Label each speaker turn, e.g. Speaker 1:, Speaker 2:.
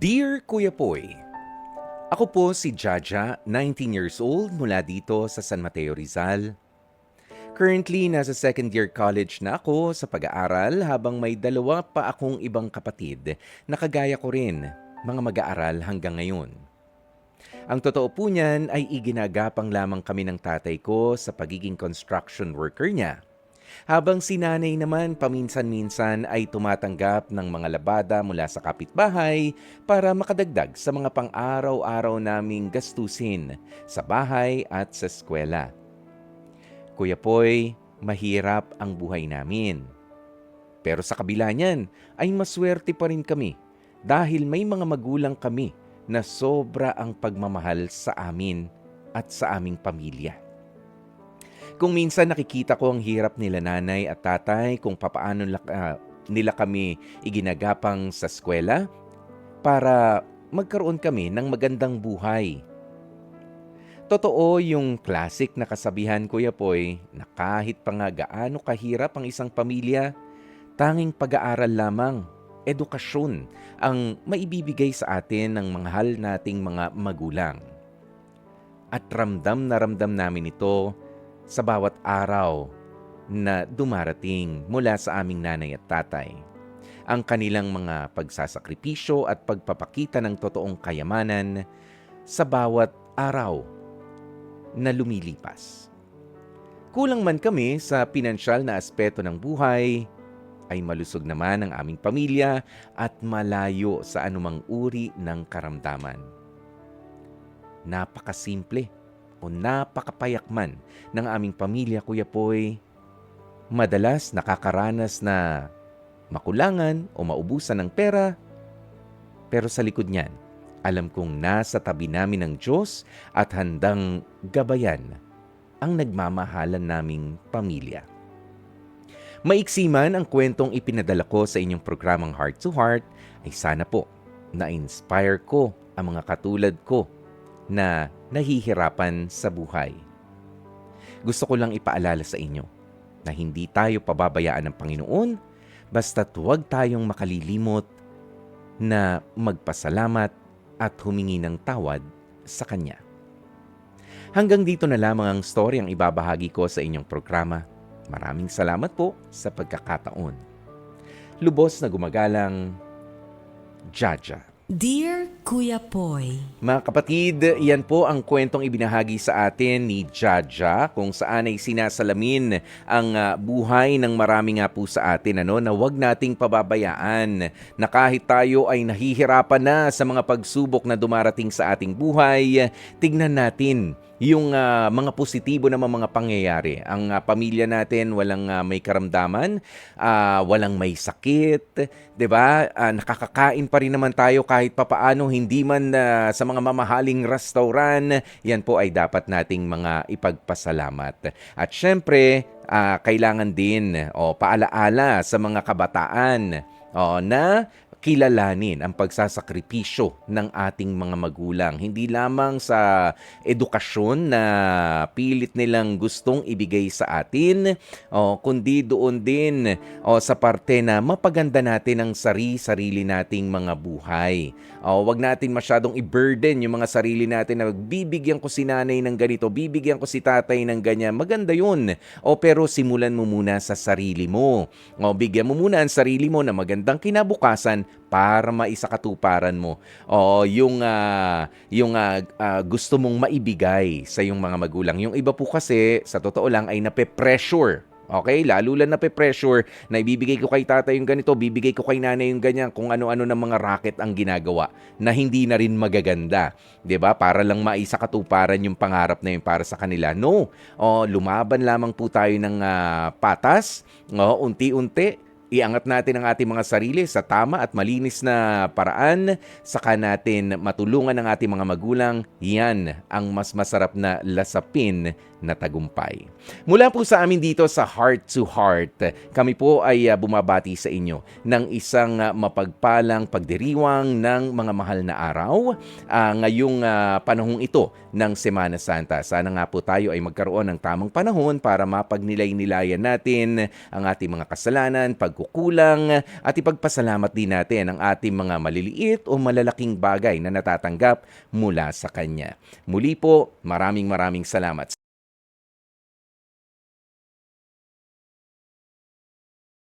Speaker 1: Dear Kuya Poy, ako po si Jaja, 19 years old mula dito sa San Mateo, Rizal. Currently, nasa second year college na ako sa pag-aaral habang may dalawa pa akong ibang kapatid na kagaya ko rin, mga mag-aaral hanggang ngayon. Ang totoo po niyan ay iginagapang lamang kami ng tatay ko sa pagiging construction worker niya. Habang si nanay naman paminsan-minsan ay tumatanggap ng mga labada mula sa kapitbahay para makadagdag sa mga pang-araw-araw naming gastusin sa bahay at sa eskwela. Kuya Poy, mahirap ang buhay namin. Pero sa kabila niyan ay maswerte pa rin kami dahil may mga magulang kami na sobra ang pagmamahal sa amin at sa aming pamilya. Kung minsan nakikita ko ang hirap nila nanay at tatay kung papaano nila kami iginagapang sa eskwela para magkaroon kami ng magandang buhay. Totoo yung classic na kasabihan, Kuya Poy, na kahit pa nga gaano kahirap ang isang pamilya, tanging pag-aaral lamang, edukasyon ang maibibigay sa atin ng mahal nating mga magulang. At ramdam na ramdam namin ito sa bawat araw na dumarating mula sa aming nanay at tatay. Ang kanilang mga pagsasakripisyo at pagpapakita ng totoong kayamanan sa bawat araw na lumilipas. Kulang man kami sa pinansyal na aspeto ng buhay, ay malusog naman ang aming pamilya at malayo sa anumang uri ng karamdaman. Napakasimple o napakapayakman ng aming pamilya, Kuya Poy. Madalas nakakaranas na makulangan o maubusan ng pera, pero sa likod niyan, alam kong nasa tabi namin ng Diyos at handang gabayan ang nagmamahalan naming pamilya. Maiksi man ang kwentong ipinadala ko sa inyong programang Heart to Heart, ay sana po na-inspire ko ang mga katulad ko na nahihirapan sa buhay. Gusto ko lang ipaalala sa inyo na hindi tayo pababayaan ng Panginoon basta't huwag tayong makalilimot na magpasalamat at humingi ng tawad sa Kanya. Hanggang dito na lamang ang story ang ibabahagi ko sa inyong programa. Maraming salamat po sa pagkakataon. Lubos na gumagalang, Jaja.
Speaker 2: Dear Kuya Poy,
Speaker 1: Mga kapatid, yan po ang kwentong ibinahagi sa atin ni Jaja kung saan ay sinasalamin ang buhay ng marami nga po sa atin, na wag nating pababayaan na kahit tayo ay nahihirapan na sa mga pagsubok na dumarating sa ating buhay, tignan natin yung mga positibo na mga pangyayari. Ang pamilya natin walang may karamdaman, walang may sakit, 'di ba? Nakakakain pa rin naman tayo kahit papaano, hindi man sa mga mamahaling restaurant. Yan po ay dapat nating mga ipagpasalamat. At syempre, kailangan din paalaala sa mga kabataan na kilalanin ang pagsasakripisyo ng ating mga magulang. Hindi lamang sa edukasyon na pilit nilang gustong ibigay sa atin, kundi doon din sa parte na mapaganda natin ang sarili nating mga buhay. Wag natin masyadong i-burden yung mga sarili natin na bibigyan ko si nanay ng ganito, bibigyan ko si tatay ng ganyan. Maganda yun. Pero simulan mo muna sa sarili mo. Bigyan mo muna ang sarili mo na magandang kinabukasan para maisakatuparan mo yung gusto mong maibigay sa iyong mga magulang. Yung iba po kasi, sa totoo lang, ay nape-pressure. Okay? Lalo lang nape-pressure na ibibigay ko kay tatay yung ganito, bibigay ko kay nanay yung ganyan, kung ano-ano ng mga racket ang ginagawa na hindi na rin magaganda. 'Di ba? Para lang maisakatuparan yung pangarap na yun para sa kanila. No. Lumaban lamang po tayo ng patas, unti-unti. Iangat natin ang ating mga sarili sa tama at malinis na paraan, saka natin matulungan ang ating mga magulang. Yan ang mas masarap na lasapin na tagumpay. Mula po sa amin dito sa Heart to Heart, kami po ay bumabati sa inyo ng isang mapagpalang pagdiriwang ng mga mahal na araw ngayong panahong ito ng Semana Santa. Sana nga po tayo ay magkaroon ng tamang panahon para mapagnilay-nilayan natin ang ating mga kasalanan, pagkukulang at ipagpasalamat din natin ang ating mga maliliit o malalaking bagay na natatanggap mula sa Kanya. Muli po, maraming salamat.